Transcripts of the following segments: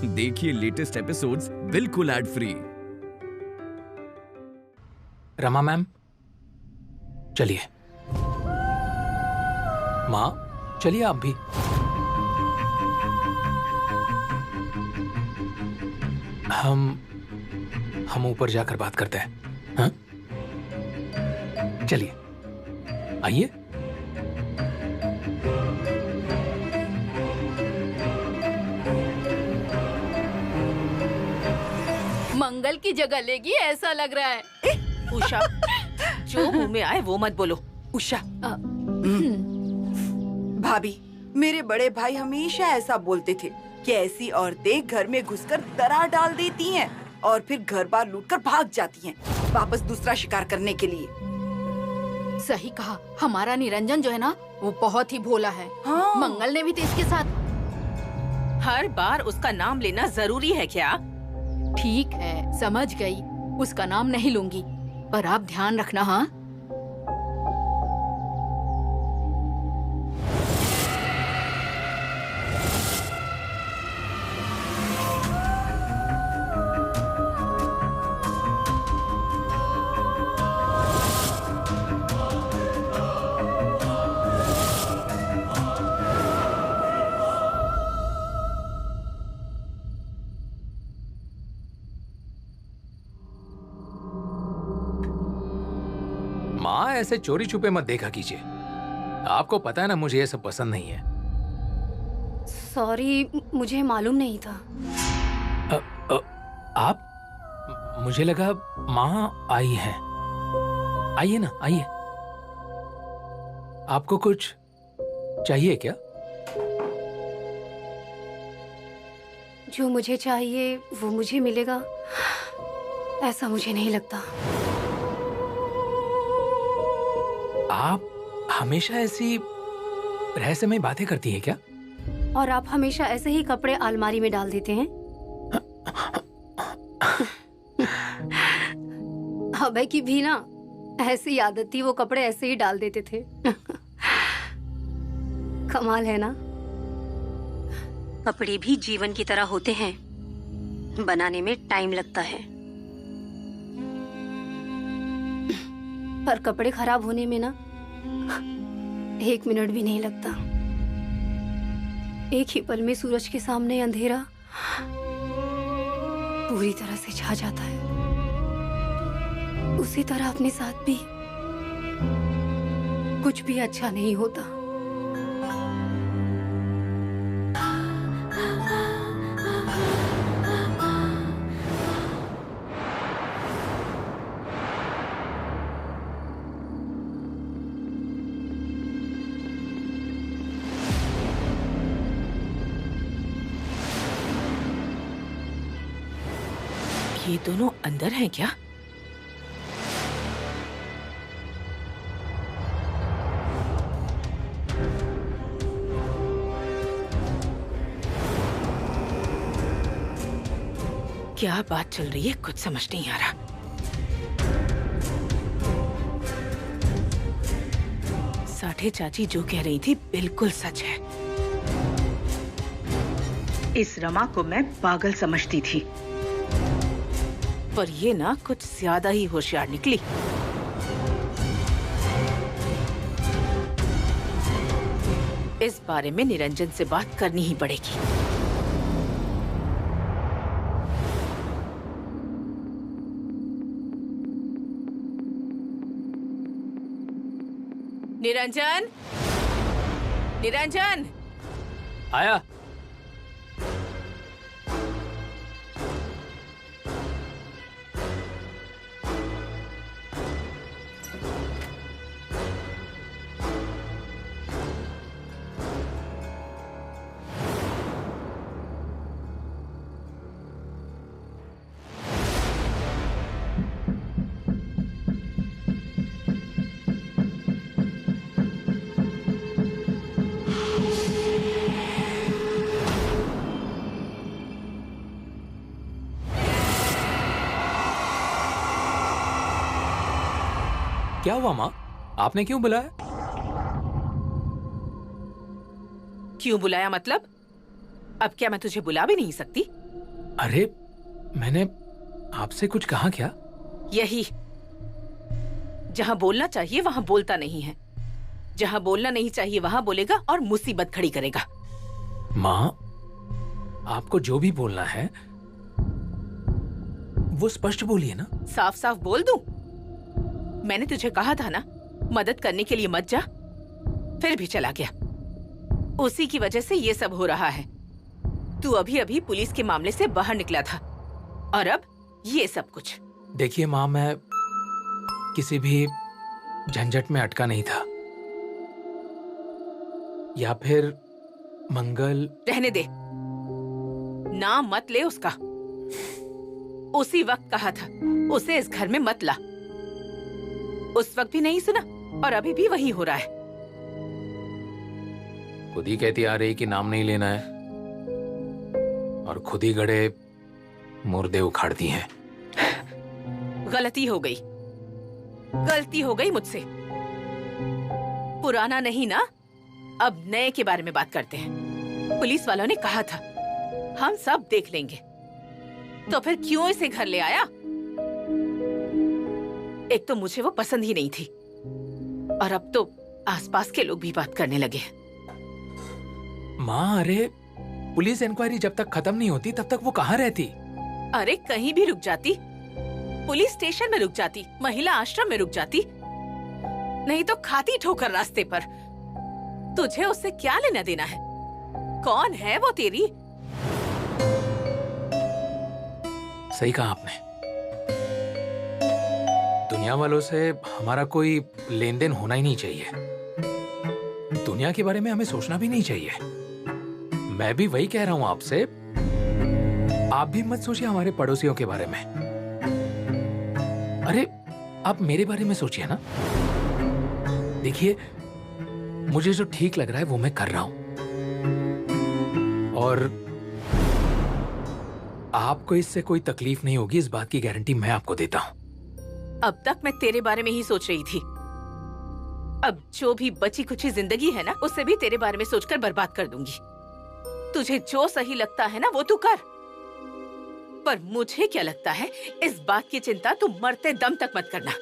देखिए latest episodes बिल्कुल ad free. Rama ma'am, चलिए। माँ, चलिए आप भी। हम ऊपर जाकर बात करते हैं। हाँ, चलिए, आइए। मंगल की जगह लेगी ऐसा लग रहा है। उषा, जो मुंह में आए वो मत बोलो। उषा, भाभी, मेरे बड़े भाई हमेशा ऐसा बोलते थे कि ऐसी औरतें घर में घुसकर दरार डाल देती हैं और फिर घर बार लूटकर भाग जाती हैं, वापस दूसरा शिकार करने के लिए। सही कहा, हमारा निरंजन जो है ना, वो बहुत ही भोला है। हाँ। मंगल ने भी तो इसके साथ। हर बार उसका नाम लेना जरूरी है क्या? ठीक है, समझ गई, उसका नाम नहीं लूंगी, पर आप ध्यान रखना। हाँ, माँ, ऐसे चोरी छुपे मत देखा कीजिए। आपको पता है ना, मुझे ये सब पसंद नहीं है। सॉरी, मुझे मालूम नहीं था। आप? मुझे लगा माँ आई हैं। आइए ना, आइए। आपको कुछ चाहिए क्या? जो मुझे चाहिए वो मुझे मिलेगा, ऐसा मुझे नहीं लगता। आप हमेशा ऐसी रहस्यमय बातें करती है क्या? और आप हमेशा ऐसे ही कपड़े अलमारी में डाल देते हैं? अभय की भी ना ऐसी आदत थी, वो कपड़े ऐसे ही डाल देते थे। कमाल है ना। कपड़े भी जीवन की तरह होते हैं, बनाने में टाइम लगता है, पर कपड़े खराब होने में ना 1 मिनट भी नहीं लगता। एक ही पल में सूरज के सामने अंधेरा पूरी तरह से छा जाता है। उसी तरह अपने साथ भी कुछ भी अच्छा नहीं होता। ये दोनों अंदर हैं क्या? क्या बात चल रही है, कुछ समझ नहीं आ रहा। साठे चाची जो कह रही थी बिल्कुल सच है। इस रमा को मैं पागल समझती थी, पर ये ना कुछ ज्यादा ही होशियार निकली। इस बारे में निरंजन से बात करनी ही पड़ेगी। निरंजन, निरंजन, आया। क्या हुआ माँ? आपने क्यों बुलाया? क्यों बुलाया मतलब? अब क्या मैं तुझे बुला भी नहीं सकती? अरे मैंने आपसे कुछ कहा क्या? यही, जहाँ बोलना चाहिए वहाँ बोलता नहीं है, जहाँ बोलना नहीं चाहिए वहाँ बोलेगा और मुसीबत खड़ी करेगा। माँ, आपको जो भी बोलना है वो स्पष्ट बोलिए ना। साफ साफ बोल दूं? मैंने तुझे कहा था ना मदद करने के लिए मत जा, फिर भी चला गया। उसी की वजह से ये सब हो रहा है। तू अभी अभी पुलिस के मामले से बाहर निकला था और अब ये सब कुछ। देखिए माँ, मैं किसी भी झंझट में अटका नहीं था, या फिर मंगल। रहने दे, नाम मत ले उसका। उसी वक्त कहा था उसे इस घर में मत ला। उस वक्त भी नहीं सुना और अभी भी वही हो रहा है। खुद ही कहती आ रही कि नाम नहीं लेना है और खुद ही गड़े मुर्दे उखाड़ती हैं। गलती हो गई, गलती हो गई मुझसे। पुराना नहीं ना, अब नए के बारे में बात करते हैं। पुलिस वालों ने कहा था हम सब देख लेंगे, तो फिर क्यों इसे घर ले आया? एक तो मुझे वो पसंद ही नहीं थी और अब तो आसपास के लोग भी बात करने लगे। माँ, अरे पुलिस इंक्वायरी जब तक खत्म नहीं होती तब तक वो कहाँ रहती? अरे कहीं भी रुक जाती, पुलिस स्टेशन में रुक जाती, महिला आश्रम में रुक जाती, नहीं तो खाती ठोकर रास्ते पर। तुझे उससे क्या लेना देना है? कौन है वो तेरी? सही कहा आपने। दुनिया वालों से हमारा कोई लेन देन होना ही नहीं चाहिए। दुनिया के बारे में हमें सोचना भी नहीं चाहिए। मैं भी वही कह रहा हूं आपसे। आप भी मत सोचिए हमारे पड़ोसियों के बारे में। अरे आप मेरे बारे में सोचिए ना। देखिए, मुझे जो ठीक लग रहा है वो मैं कर रहा हूं और आपको इससे कोई तकलीफ नहीं होगी, इस बात की गारंटी मैं आपको देता हूं। अब तक मैं तेरे बारे में ही सोच रही थी। अब जो भी बची कुची जिंदगी है ना, उससे भी तेरे बारे में सोचकर बर्बाद कर दूंगी। तुझे जो सही लगता है ना वो तू कर, पर मुझे क्या लगता है इस बात की चिंता तू मरते दम तक मत करना।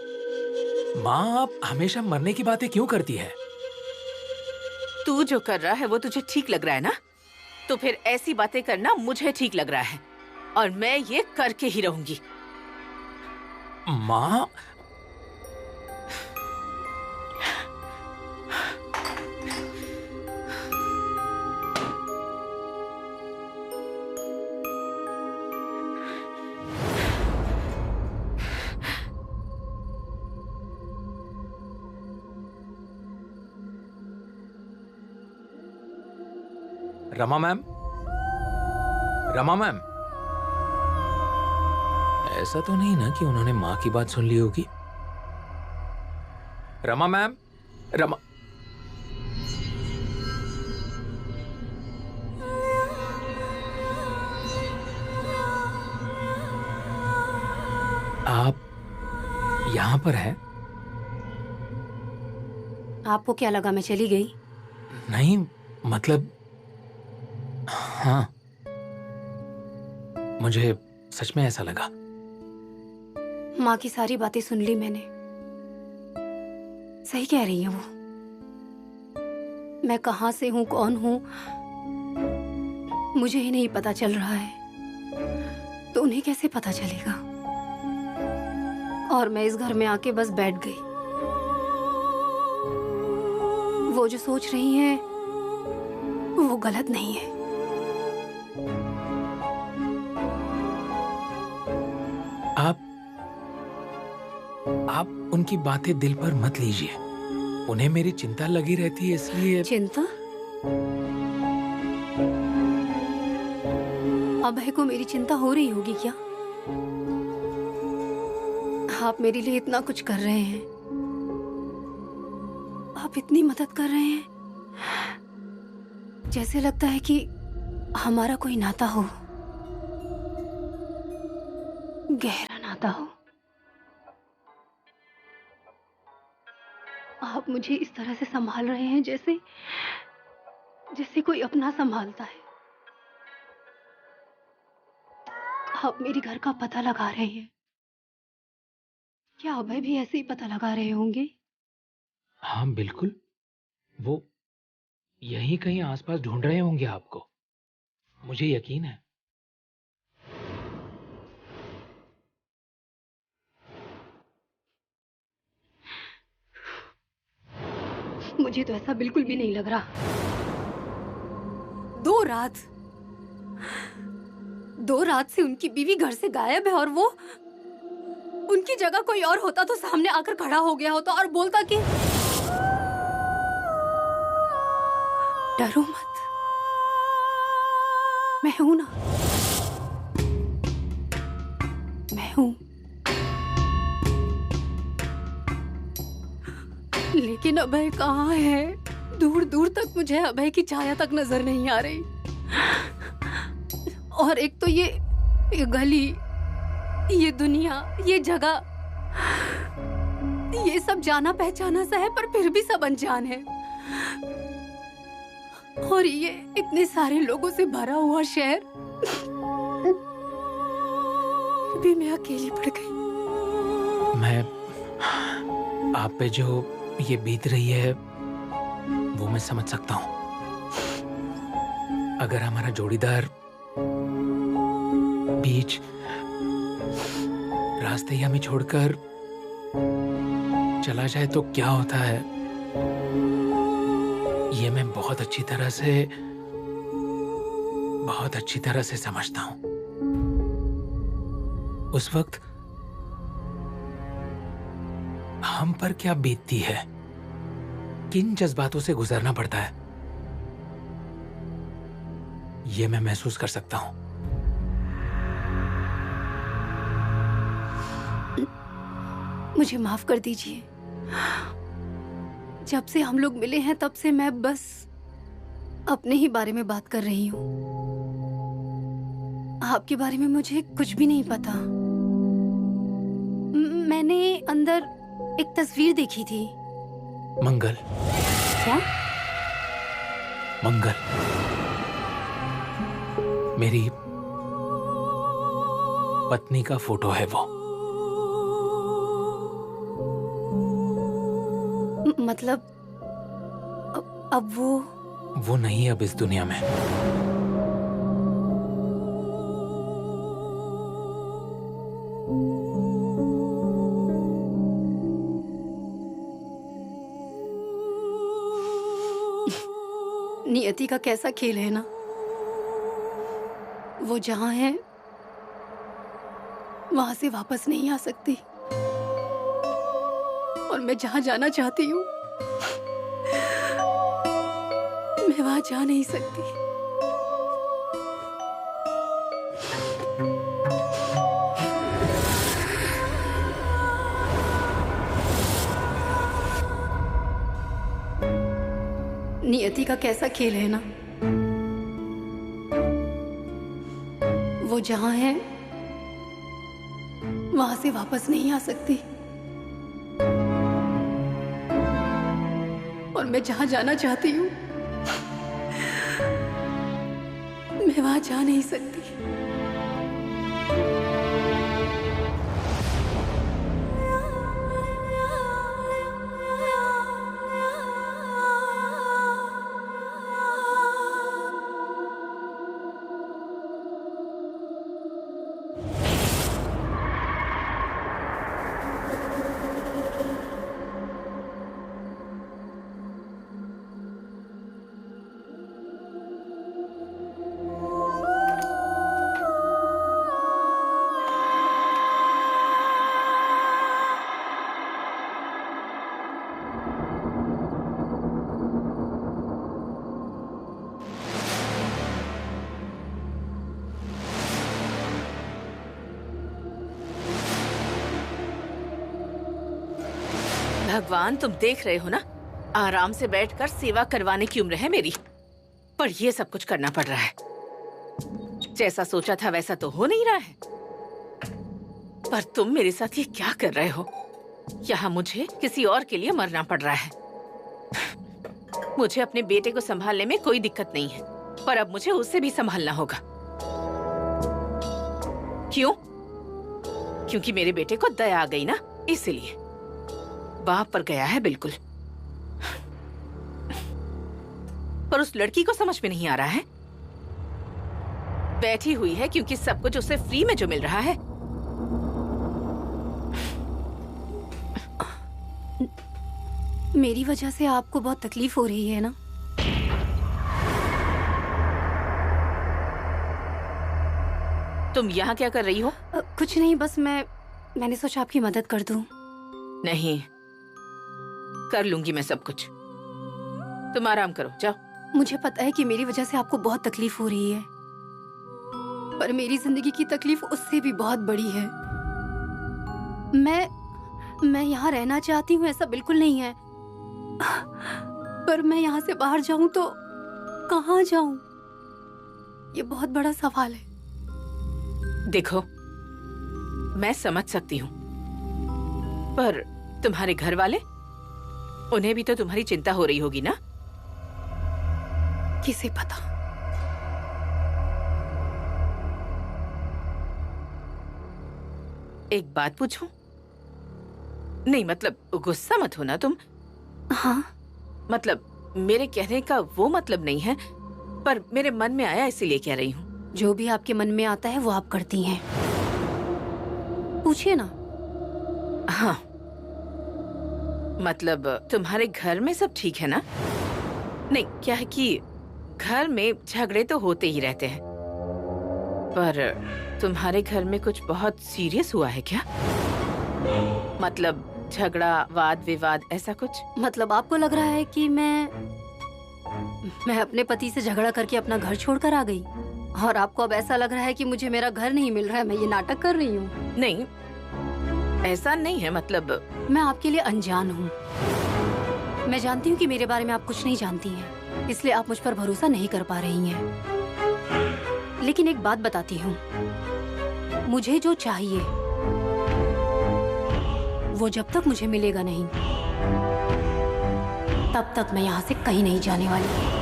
माँ, आप हमेशा मरने की बातें क्यों करती है? तू जो कर रहा है वो तुझे ठीक लग रहा है ना, तो फिर ऐसी बातें करना मुझे ठीक लग रहा है और मैं ये करके ही रहूंगी। माँ, रमा मैम, रमा मैम, ऐसा तो नहीं ना कि उन्होंने माँ की बात सुन ली होगी? रमा मैम, रमा, आप यहाँ पर हैं? आपको क्या लगा मैं चली गई? नहीं, मतलब हाँ, मुझे सच में ऐसा लगा। माँ की सारी बातें सुन ली मैंने। सही कह रही है वो। मैं कहाँ से हूँ, कौन हूँ, मुझे ही नहीं पता चल रहा है, तो उन्हें कैसे पता चलेगा? और मैं इस घर में आके बस बैठ गई। वो जो सोच रही हैं वो गलत नहीं है। आप उनकी बातें दिल पर मत लीजिए। उन्हें मेरी चिंता लगी रहती है, इसलिए। चिंता? अभय को मेरी चिंता हो रही होगी क्या? आप मेरे लिए इतना कुछ कर रहे हैं, आप इतनी मदद कर रहे हैं, जैसे लगता है कि हमारा कोई नाता हो, गहरा नाता हो। आप मुझे इस तरह से संभाल रहे हैं जैसे जैसे कोई अपना संभालता है। आप मेरे घर का पता लगा रहे हैं। क्या अभय भी ऐसे ही पता लगा रहे होंगे? हाँ बिल्कुल, वो यहीं कहीं आसपास ढूंढ रहे होंगे आपको, मुझे यकीन है। मुझे तो ऐसा बिल्कुल भी नहीं लग रहा। 2 रात से उनकी बीवी घर से गायब है और वो उनकी जगह कोई और होता तो सामने आकर खड़ा हो गया होता और बोलता कि डरो मत, मैं हूं ना, मैं हूं। लेकिन अभय कहाँ है? दूर दूर तक मुझे अभय की छाया तक नजर नहीं आ रही। और एक तो ये गली, ये दुनिया, ये जगह, ये सब जाना पहचाना सा है पर फिर भी सब अनजान है। और ये इतने सारे लोगों से भरा हुआ शहर, भी मैं अकेली पड़ गई। मैं आप पे जो ये बीत रही है वो मैं समझ सकता हूँ। अगर हमारा जोड़ीदार बीच रास्ते ही हमें छोड़कर चला जाए तो क्या होता है, ये मैं बहुत अच्छी तरह से समझता हूं। उस वक्त हम पर क्या बीतती है, किन जज्बातों से गुजरना पड़ता है, ये मैं महसूस कर सकता हूं। मुझे माफ कर दीजिए। जब से हम लोग मिले हैं तब से मैं बस अपने ही बारे में बात कर रही हूँ। आपके बारे में मुझे कुछ भी नहीं पता। मैंने अंदर एक तस्वीर देखी थी। मंगल। क्या? मंगल मेरी पत्नी का फोटो है वो। मतलब अब वो नहीं है अब इस दुनिया में। नियति का कैसा खेल है ना, वो जहां है वहां से वापस नहीं आ सकती और मैं जहां जाना चाहती हूँ मैं वहां जा नहीं सकती। नियति का कैसा खेल है ना, वो जहां है वहां से वापस नहीं आ सकती और मैं जहां जाना चाहती हूँ मैं वहां जा नहीं सकती। भगवान, तुम देख रहे हो ना, आराम से बैठकर सेवा करवाने की उम्र है मेरी, पर ये सब कुछ करना पड़ रहा है। जैसा सोचा था वैसा तो हो नहीं रहा है। पर तुम मेरे साथ ये क्या कर रहे हो? यहाँ मुझे किसी और के लिए मरना पड़ रहा है। मुझे अपने बेटे को संभालने में कोई दिक्कत नहीं है, पर अब मुझे उसे भी संभालना होगा, क्यों? क्योंकि मेरे बेटे को दया आ गई ना, इसलिए। बाप पर गया है बिल्कुल। पर उस लड़की को समझ में नहीं आ रहा है। बैठी हुई है क्योंकि सब कुछ उसे फ्री में जो मिल रहा है। मेरी वजह से आपको बहुत तकलीफ हो रही है ना? तुम यहाँ क्या कर रही हो? कुछ नहीं, बस मैंने सोचा आपकी मदद कर दूं। नहीं, कर लूंगी मैं सब कुछ। तुम आराम करो, जाओ। मुझे पता है कि मेरी वजह से आपको बहुत तकलीफ हो रही है, पर मेरी जिंदगी की तकलीफ उससे भी बहुत बड़ी है। मैं यहाँ रहना चाहती हूँ, ऐसा बिल्कुल नहीं है, पर मैं यहाँ से बाहर जाऊँ तो कहाँ जाऊँ? ये बहुत बड़ा सवाल है। देखो, मैं समझ सकती हूँ, पर तुम्हारे घर वाले, उन्हें भी तो तुम्हारी चिंता हो रही होगी ना? किसे पता। एक बात पूछूं? नहीं, मतलब गुस्सा मत होना तुम। हाँ? मतलब मेरे कहने का वो मतलब नहीं है, पर मेरे मन में आया इसीलिए कह रही हूँ। जो भी आपके मन में आता है वो आप करती हैं। पूछिए ना। हाँ, मतलब तुम्हारे घर में सब ठीक है ना? नहीं, क्या है कि घर में झगड़े तो होते ही रहते हैं, पर तुम्हारे घर में कुछ बहुत सीरियस हुआ है क्या? मतलब झगड़ा, वाद विवाद, ऐसा कुछ? मतलब आपको लग रहा है कि मैं अपने पति से झगड़ा करके अपना घर छोड़कर आ गई, और आपको अब ऐसा लग रहा है कि मुझे मेरा घर नहीं मिल रहा है, मैं ये नाटक कर रही हूँ? नहीं, ऐसा नहीं है। मतलब मैं आपके लिए अनजान हूँ। मैं जानती हूँ कि मेरे बारे में आप कुछ नहीं जानती हैं, इसलिए आप मुझ पर भरोसा नहीं कर पा रही हैं। लेकिन एक बात बताती हूँ, मुझे जो चाहिए वो जब तक मुझे मिलेगा नहीं, तब तक मैं यहाँ से कहीं नहीं जाने वाली।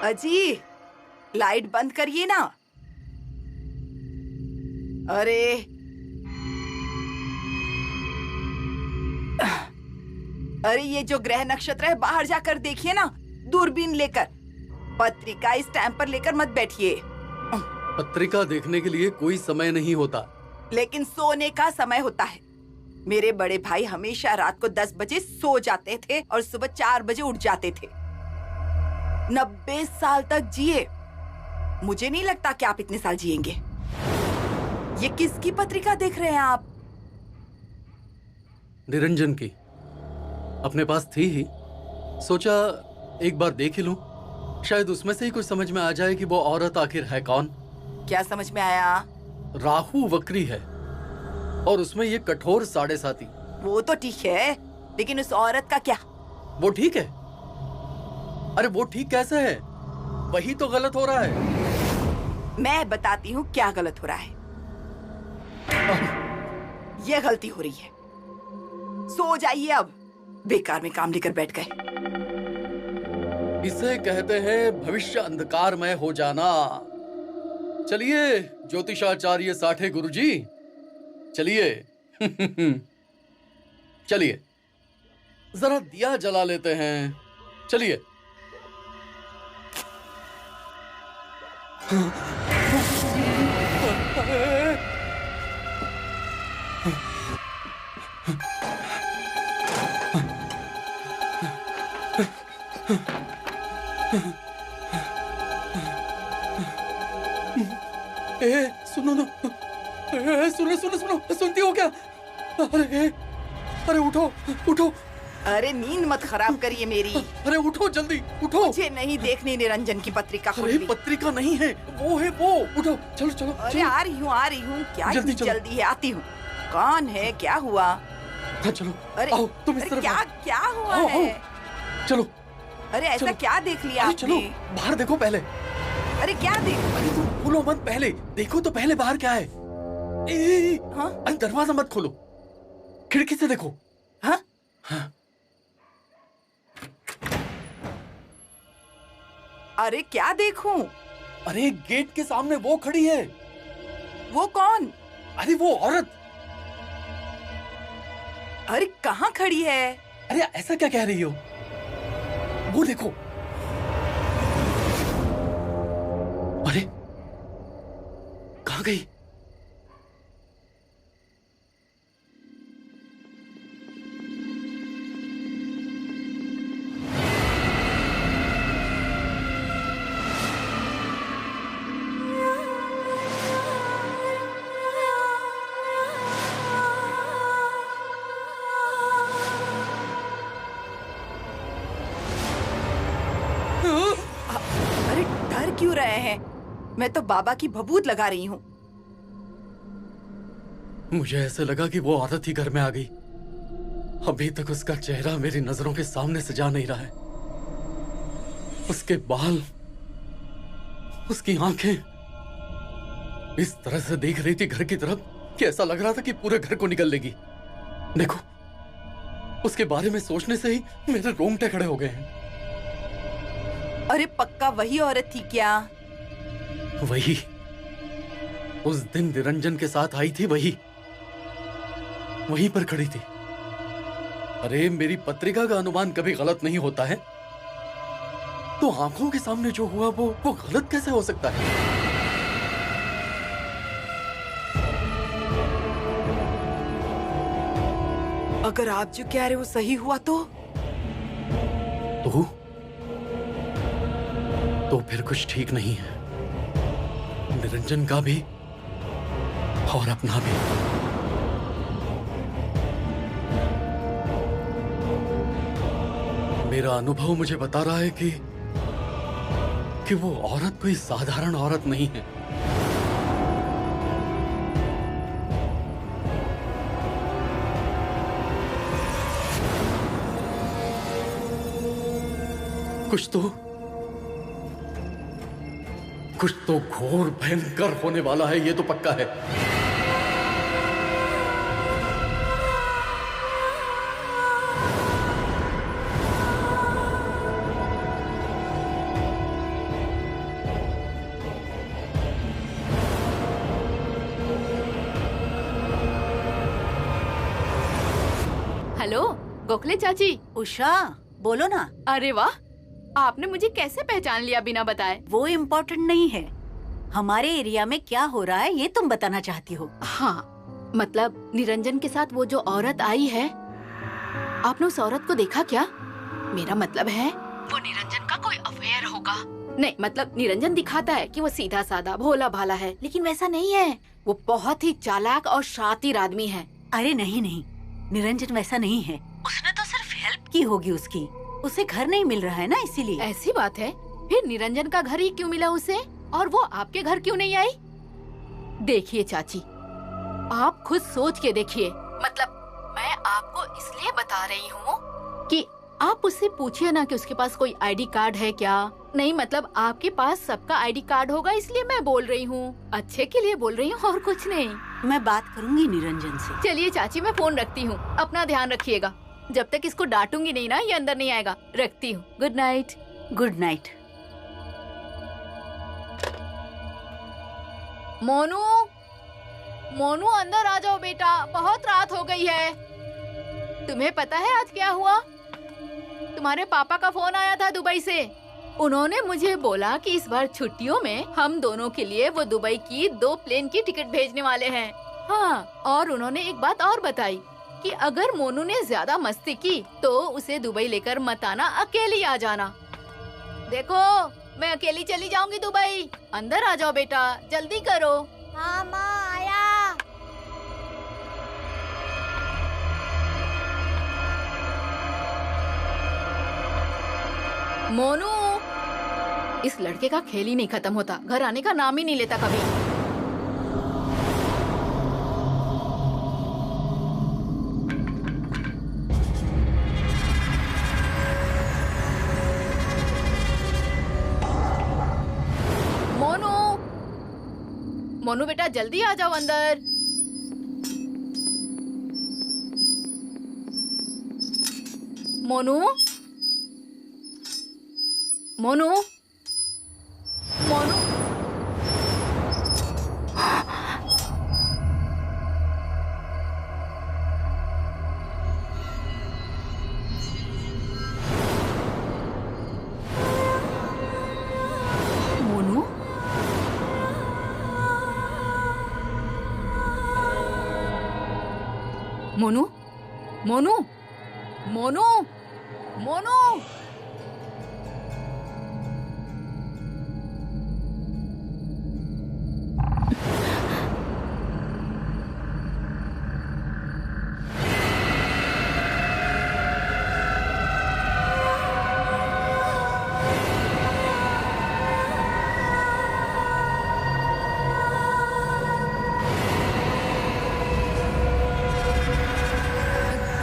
अजी, लाइट बंद करिए ना। अरे ये जो ग्रह नक्षत्र है, बाहर जाकर देखिए ना, दूरबीन लेकर। पत्रिका इस टाइम पर लेकर मत बैठिए। पत्रिका देखने के लिए कोई समय नहीं होता। लेकिन सोने का समय होता है। मेरे बड़े भाई हमेशा रात को 10 बजे सो जाते थे और सुबह 4 बजे उठ जाते थे। 90 साल तक जिए। मुझे नहीं लगता कि आप इतने साल जिएंगे। ये किसकी पत्रिका देख रहे हैं आप? निरंजन की। अपने पास थी ही, सोचा एक बार देख ही लूं, शायद उसमें से ही कुछ समझ में आ जाए कि वो औरत आखिर है कौन। क्या समझ में आया? राहु वक्री है और उसमें ये कठोर 7.5। वो तो ठीक है, लेकिन उस औरत का क्या? वो ठीक है? अरे वो ठीक कैसे है? वही तो गलत हो रहा है। मैं बताती हूँ क्या गलत हो रहा है। ये गलती हो रही है। सो जाइए अब, बेकार में काम लेकर बैठ गए। इसे कहते हैं भविष्य अंधकारमय हो जाना। चलिए ज्योतिषाचार्य साठे गुरुजी, चलिए चलिए जरा दिया जला लेते हैं। चलिए। सुनो ना, सुनो सुनो सुनो, सुनती हो क्या? अरे उठो उठो, अरे नींद मत खराब करिए मेरी। अरे उठो जल्दी, उठो। मुझे नहीं देखनी निरंजन की पत्रिका अरे खुली। पत्रिका नहीं है, वो है वो। उठो, चलो चलो अरे चलो। आ रही हूँ। क्या जल्दी इतनी चलो। जल्दी है? आती हूँ। कौन है? क्या हुआ? हाँ चलो, अरे आओ तुम इस अरे तरफ क्या आओ। क्या हुआ आओ, है? चलो अरे ऐसा चलो। क्या देख लिया अरे चलो, आपने? बाहर देखो पहले। अरे क्या देख? अरे तुम खोलो मत, पहले देखो तो पहले बाहर क्या है। ए, हाँ? अरे दरवाजा मत खोलो, खिड़की से देखो। हाँ? हाँ। अरे क्या देखूं? अरे गेट के सामने वो खड़ी है। वो कौन? अरे वो औरत। अरे कहाँ खड़ी है? अरे ऐसा क्या कह रही हो? वो देखो। अरे कहाँ गई? अरे डर क्यों रहे हैं? मैं तो बाबा की भभूत लगा रही हूँ। मुझे ऐसे लगा कि वो औरत ही घर में आ गई। अभी तक उसका चेहरा मेरी नजरों के सामने से जा नहीं रहा है। उसके बाल, उसकी आंखें इस तरह से देख रही थी घर की तरफ कि ऐसा लग रहा था कि पूरे घर को निगल लेगी। देखो, उसके बारे में सोचने से ही मेरे रोंगटे खड़े हो गए हैं। अरे पक्का वही औरत थी क्या? वही, उस दिन निरंजन के साथ आई थी, वहीं पर खड़ी थी। अरे मेरी पत्रिका का अनुमान कभी गलत नहीं होता है, तो आंखों के सामने जो हुआ वो गलत कैसे हो सकता है? अगर आप जो कह रहे हो सही हुआ तो फिर कुछ ठीक नहीं है। निरंजन का भी और अपना भी। मेरा अनुभव मुझे बता रहा है कि वो औरत कोई साधारण औरत नहीं है। कुछ तो घोर भयंकर होने वाला है, ये तो पक्का है। हेलो गोखले चाची। उषा, बोलो ना। अरे वाह, आपने मुझे कैसे पहचान लिया बिना बताए? वो इम्पोर्टेंट नहीं है, हमारे एरिया में क्या हो रहा है ये तुम बताना चाहती हो। हाँ, मतलब निरंजन के साथ वो जो औरत आई है, आपने उस औरत को देखा क्या? मेरा मतलब है वो निरंजन का कोई अफेयर होगा। नहीं, मतलब निरंजन दिखाता है कि वो सीधा साधा भोला भाला है, लेकिन वैसा नहीं है। वो बहुत ही चालाक और शातिर आदमी है। अरे नहीं नहीं, निरंजन वैसा नहीं है। उसने तो सिर्फ हेल्प की होगी उसकी। उसे घर नहीं मिल रहा है ना, इसीलिए। ऐसी बात है? फिर निरंजन का घर ही क्यों मिला उसे, और वो आपके घर क्यों नहीं आई? देखिए चाची, आप खुद सोच के देखिए। मतलब मैं आपको इसलिए बता रही हूँ कि आप उससे पूछिए ना कि उसके पास कोई आईडी कार्ड है क्या। नहीं, मतलब आपके पास सबका आईडी कार्ड होगा, इसलिए मैं बोल रही हूँ। अच्छे के लिए बोल रही हूँ और कुछ नहीं। मैं बात करूँगी निरंजन से। चलिए चाची, मैं फोन रखती हूँ। अपना ध्यान रखिएगा। जब तक इसको डांटूंगी नहीं ना, ये अंदर नहीं आएगा। रखती हूँ। Good night. Good night. Monu, Monu अंदर आ जाओ बेटा, बहुत रात हो गई है। तुम्हें पता है आज क्या हुआ? तुम्हारे पापा का फोन आया था दुबई से। उन्होंने मुझे बोला कि इस बार छुट्टियों में हम दोनों के लिए वो दुबई की 2 प्लेन की टिकट भेजने वाले हैं। हाँ, और उन्होंने एक बात और बताई कि अगर मोनू ने ज्यादा मस्ती की तो उसे दुबई लेकर मत आना, अकेली आ जाना। देखो, मैं अकेली चली जाऊंगी दुबई। अंदर आ जाओ बेटा, जल्दी करो। हाँ माँ, आया। मोनू, इस लड़के का खेल ही नहीं खत्म होता, घर आने का नाम ही नहीं लेता कभी। मोनू, मोनू बेटा जल्दी आ जाओ अंदर। मोनू, मोनू, मोनू। मोनू, मोनू, मोनू, मोनू, मोनू।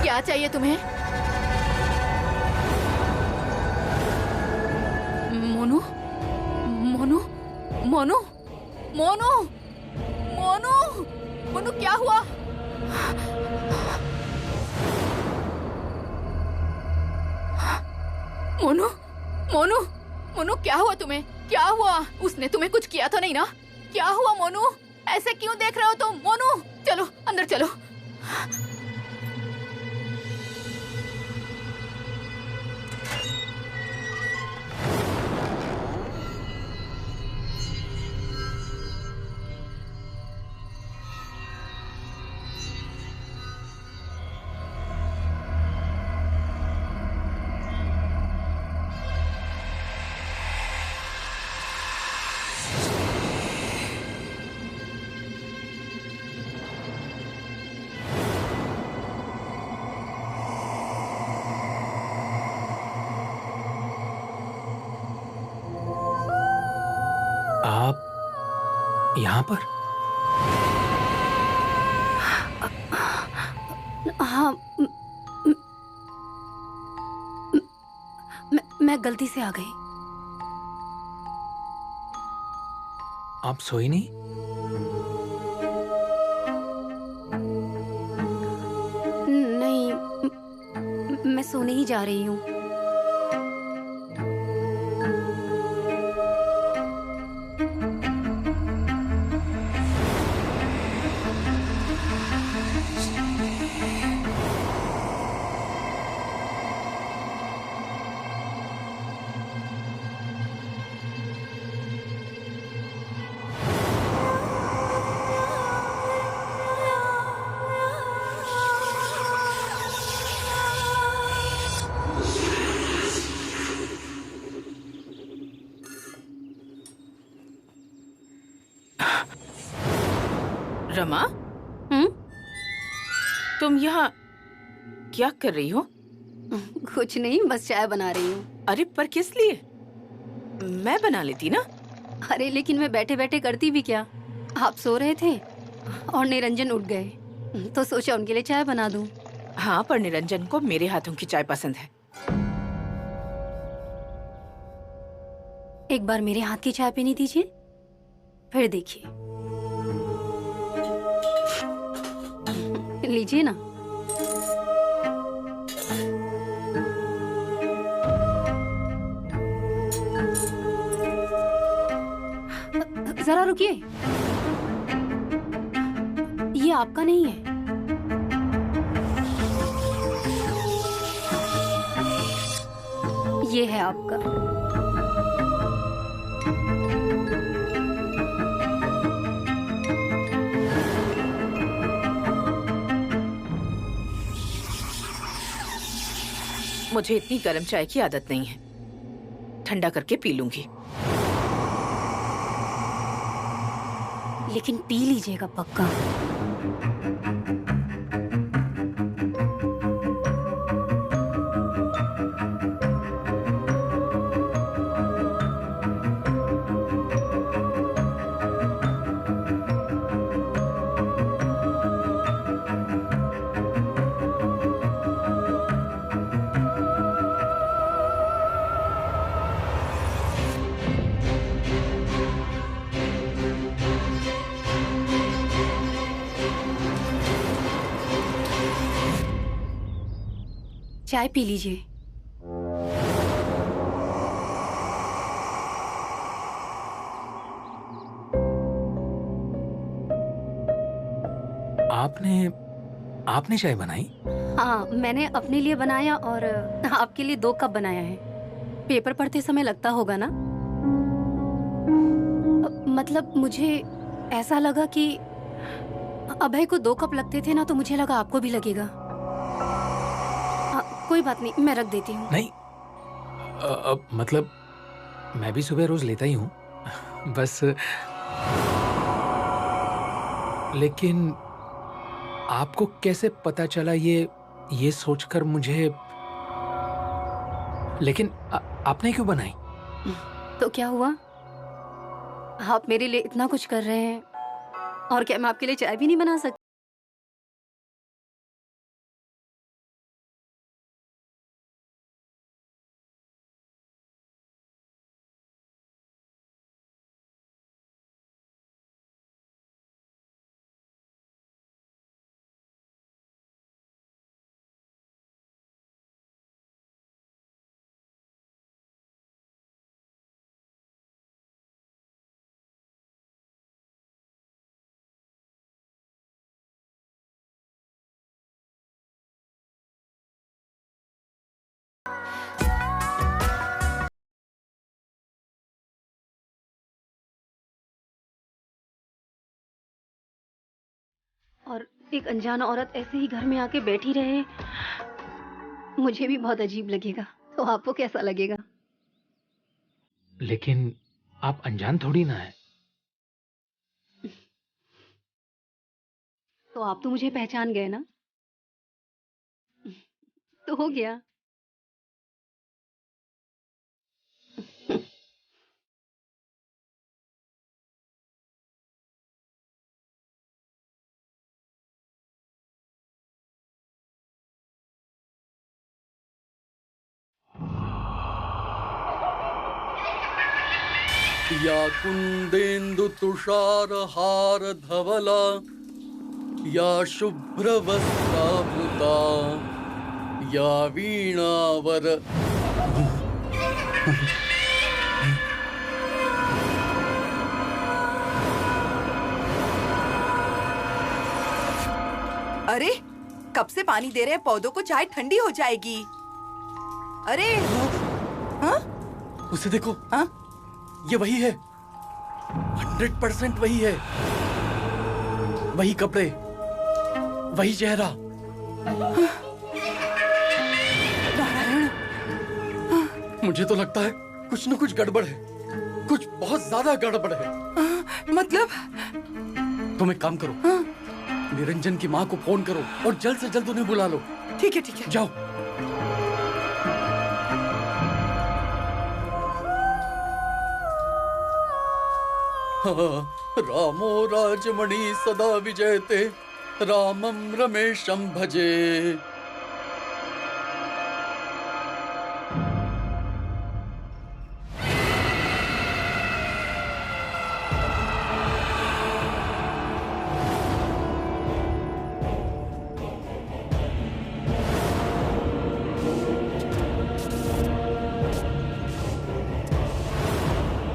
क्या चाहिए तुम्हें? मोनू, मोनू, मोनू, मोनू, मोनू, मोनू क्या हुआ? मोनू, मोनू, मोनू क्या हुआ तुम्हें? क्या हुआ? उसने तुम्हें कुछ किया तो नहीं ना? क्या हुआ मोनू? ऐसे क्यों देख रहे हो तुम? मोनू चलो अंदर चलो। आप यहाँ पर? हाँ, मैं गलती से आ गई। आप सोई नहीं? नहीं, मैं सोने ही जा रही हूँ। रमा, तुम यहाँ क्या कर रही हो? कुछ नहीं, बस चाय बना रही हूँ। अरे पर किस लिए? मैं बना लेती ना। अरे लेकिन मैं बैठे बैठे करती भी क्या? आप सो रहे थे और निरंजन उठ गए, तो सोचा उनके लिए चाय बना दूं। हाँ, पर निरंजन को मेरे हाथों की चाय पसंद है। एक बार मेरे हाथ की चाय पीनी दीजिए, फिर देखिए। लीजिए ना। जरा रुकिए, ये आपका नहीं है। ये है आपका। मुझे इतनी गर्म चाय की आदत नहीं है, ठंडा करके पी लूंगी। लेकिन पी लीजिएगा पक्का। चाय पी लीजिए। आपने चाय बनाई? हाँ, मैंने अपने लिए बनाया और आपके लिए 2 कप बनाया है। पेपर पढ़ते समय लगता होगा ना? मतलब मुझे ऐसा लगा कि अभय को 2 कप लगते थे ना, तो मुझे लगा आपको भी लगेगा। कोई बात नहीं, मैं रख देती हूँ। नहीं, मतलब मैं भी सुबह रोज लेता ही हूँ बस। लेकिन आपको कैसे पता चला ये सोचकर मुझे। लेकिन आपने क्यों बनाई? तो क्या हुआ? आप मेरे लिए इतना कुछ कर रहे हैं और क्या मैं आपके लिए चाय भी नहीं बना सकती? और एक अनजान औरत ऐसे ही घर में आके बैठी रहे, मुझे भी बहुत अजीब लगेगा। तो आपको कैसा लगेगा? लेकिन आप अनजान थोड़ी ना है। तो आप तो मुझे पहचान गए ना? तो हो गया। या कुंदेन्दु तुषार हार धवला, या शुभ्र वस्त्रावृता, या वीणावर। अरे कब से पानी दे रहे हैं पौधों को, चाय ठंडी हो जाएगी। अरे हाँ? उसे देखो। हाँ? ये वही है, 100% वही है। वही कपड़े, वही चेहरा। नारायण, मुझे तो लगता है कुछ न कुछ गड़बड़ है, कुछ बहुत ज्यादा गड़बड़ है। मतलब? तुम एक काम करो, निरंजन की माँ को फोन करो और जल्द से जल्द उन्हें बुला लो। ठीक है, ठीक है। जाओ। रामो राजमणि सदा विजयते, रामं रमेशं भजे।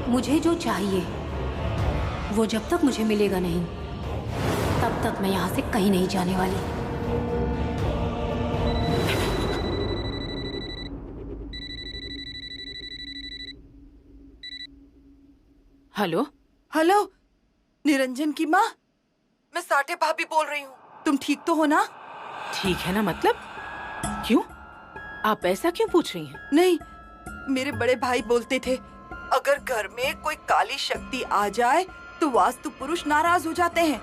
मुझे जो चाहिए वो जब तक मुझे मिलेगा नहीं, तब तक मैं यहाँ से कहीं नहीं जाने वाली। हेलो? हेलो, निरंजन की माँ, मैं साठे भाभी बोल रही हूँ। तुम ठीक तो हो ना? ठीक है ना? मतलब क्यों? आप ऐसा क्यों पूछ रही हैं? नहीं, मेरे बड़े भाई बोलते थे अगर घर में कोई काली शक्ति आ जाए तो वास्तु पुरुष नाराज हो जाते हैं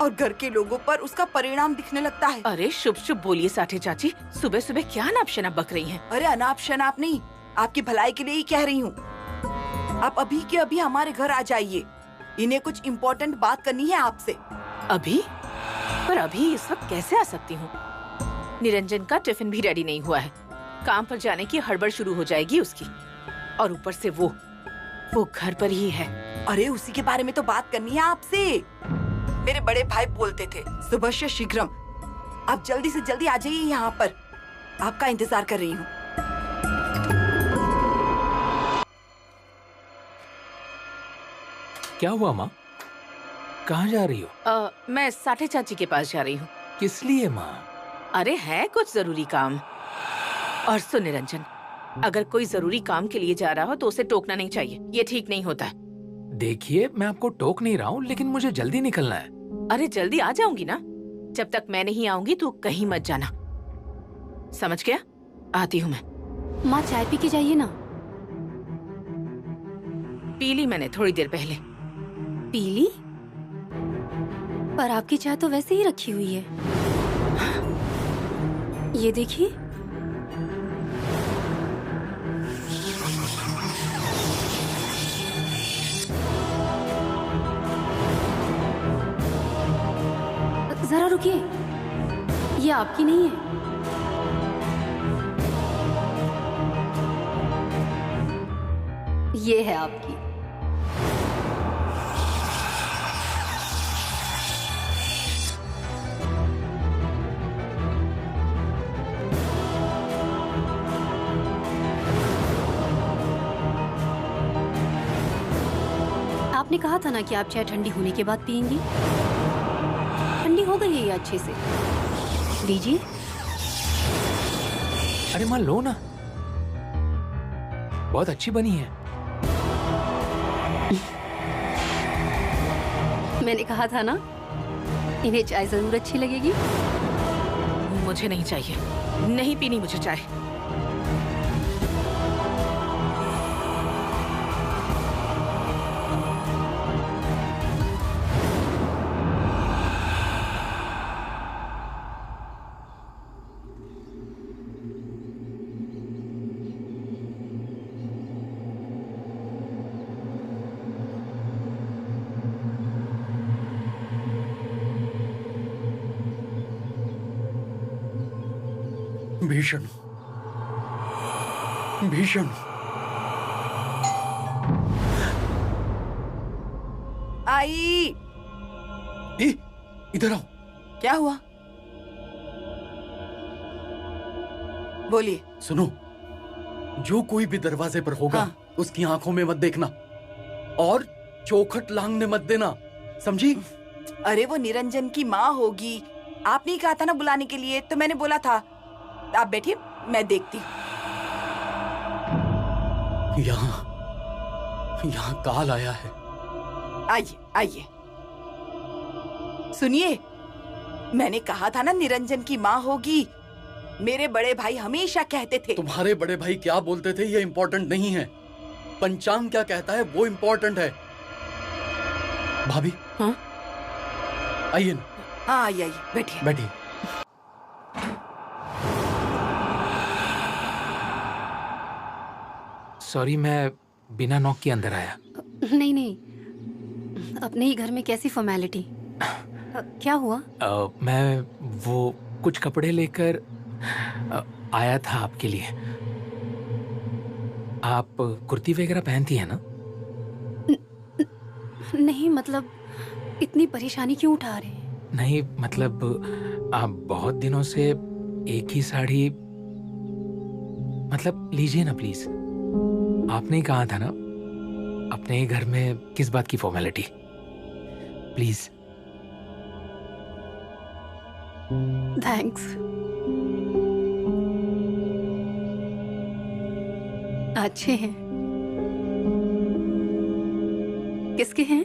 और घर के लोगों पर उसका परिणाम दिखने लगता है। अरे शुभ शुभ बोलिए साठे चाची, सुबह सुबह क्या नाप शनाप बक रही हैं? अरे अनाप शनाप नहीं, आपकी भलाई के लिए ही कह रही हूँ। आप अभी के अभी हमारे घर आ जाइए, इन्हें कुछ इम्पोर्टेंट बात करनी है आपसे। अभी? पर अभी इस वक्त कैसे आ सकती हूँ? निरंजन का टिफिन भी रेडी नहीं हुआ है, काम पर जाने की हड़बड़ शुरू हो जाएगी उसकी, और ऊपर से वो घर पर ही है। अरे उसी के बारे में तो बात करनी है आपसे। मेरे बड़े भाई बोलते थे सुबह से शीघ्रम, आप जल्दी से जल्दी आ जाइए यहाँ पर। आपका इंतजार कर रही हूँ। क्या हुआ माँ? कहाँ जा रही हो? मैं साठे चाची के पास जा रही हूँ। किस लिए माँ? अरे है कुछ जरूरी काम। और सुन निरंजन, अगर कोई जरूरी काम के लिए जा रहा हो तो उसे टोकना नहीं चाहिए, ये ठीक नहीं होता है। देखिए, मैं आपको टोक नहीं रहा हूँ, लेकिन मुझे जल्दी निकलना है। अरे जल्दी आ जाऊंगी ना, जब तक मैं नहीं आऊंगी तू कहीं मत जाना, समझ गया? आती हूँ मैं। माँ चाय पी के जाइए ना। पी ली मैंने थोड़ी देर पहले। पीली? पर आपकी चाय तो वैसे ही रखी हुई है। ये देखिए। जरा रुकिए, ये आपकी नहीं है। ये है आपकी। आपने कहा था ना कि आप चाय ठंडी होने के बाद पियेंगी। ठंडी हो गई है ये अच्छे से, लीजिए। अरे माँ लो ना, बहुत अच्छी बनी है। मैंने कहा था ना, इन्हें चाय जरूर अच्छी लगेगी। मुझे नहीं चाहिए, नहीं पीनी मुझे चाय। भीषण, भीषण। आई। इधर आओ। क्या हुआ? बोलिए। सुनो, जो कोई भी दरवाजे पर होगा, हाँ। उसकी आंखों में मत देखना और चौखट लांघने मत देना, समझी? अरे वो निरंजन की माँ होगी, आपने ही कहा था ना बुलाने के लिए, तो मैंने बोला था। आप बैठिए, मैं देखती हूँ। यहाँ काल आया है। आइए आइए। सुनिए, मैंने कहा था ना निरंजन की माँ होगी। मेरे बड़े भाई हमेशा कहते थे। तुम्हारे बड़े भाई क्या बोलते थे ये इम्पोर्टेंट नहीं है, पंचांग क्या कहता है वो इम्पोर्टेंट है। भाभी, हाँ? आइए ना। हाँ आइए आइए, बैठिए बैठिए। सॉरी, मैं बिना नॉक के अंदर आया। नहीं नहीं, अपने ही घर में कैसी फॉर्मेलिटी? क्या हुआ? मैं वो कुछ कपड़े लेकर आया था आपके लिए। आप कुर्ती वगैरह पहनती है ना? नहीं, मतलब इतनी परेशानी क्यों उठा रहे हैं? नहीं, मतलब आप बहुत दिनों से एक ही साड़ी, मतलब लीजिए ना प्लीज। आपने ही कहा था ना, अपने ही घर में किस बात की फॉर्मेलिटी, प्लीज। थैंक्स। अच्छे हैं। किसके हैं?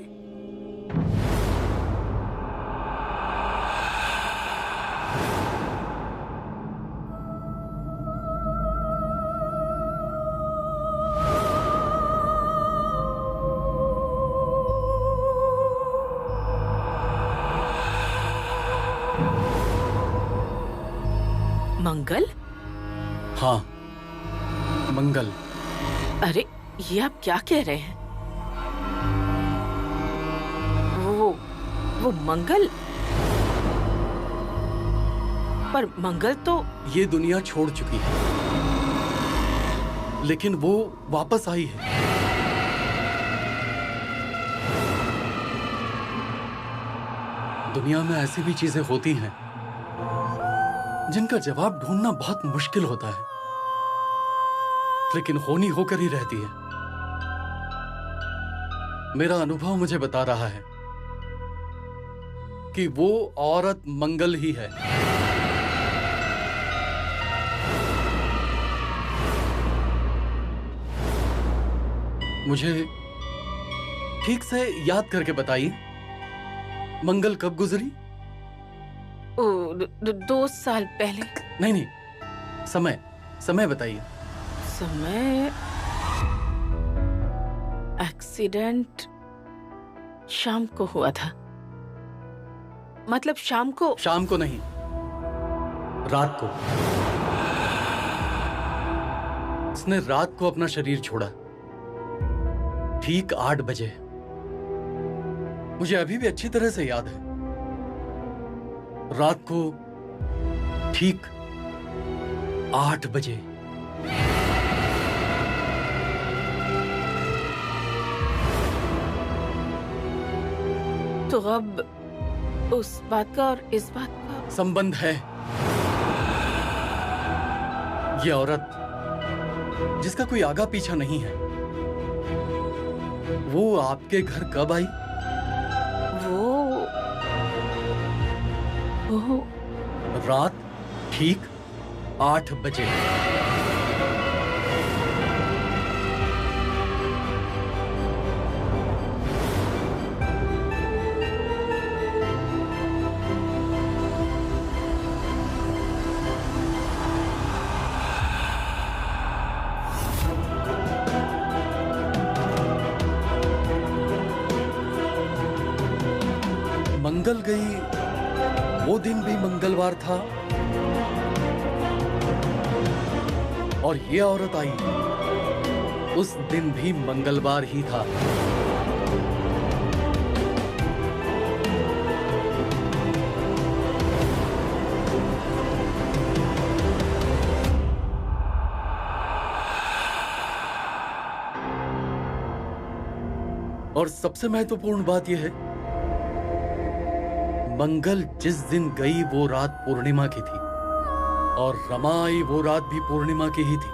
मंगल? हाँ, मंगल। अरे ये आप क्या कह रहे हैं? वो मंगल? पर मंगल तो ये दुनिया छोड़ चुकी है, लेकिन वो वापस आई है। दुनिया में ऐसी भी चीजें होती हैं जिनका जवाब ढूंढना बहुत मुश्किल होता है, लेकिन होनी होकर ही रहती है। मेरा अनुभव मुझे बता रहा है कि वो औरत मंगल ही है। मुझे ठीक से याद करके बताइए, मंगल कब गुजरी? 2 साल पहले। नहीं, समय बताइए। समय एक्सीडेंट शाम को हुआ था। मतलब शाम को नहीं, रात को। उसने रात को अपना शरीर छोड़ा, ठीक 8 बजे। मुझे अभी भी अच्छी तरह से याद है, रात को ठीक 8 बजे। तो अब उस बात का और इस बात का संबंध है। ये औरत जिसका कोई आगा पीछा नहीं है, वो आपके घर कब आई? वो रात ठीक 8 बजे। मंगल गई, वो दिन भी मंगलवार था, और ये औरत आई, उस दिन भी मंगलवार ही था। और सबसे महत्वपूर्ण बात यह है, मंगल जिस दिन गई वो रात पूर्णिमा की थी, और रमा आई वो रात भी पूर्णिमा की ही थी।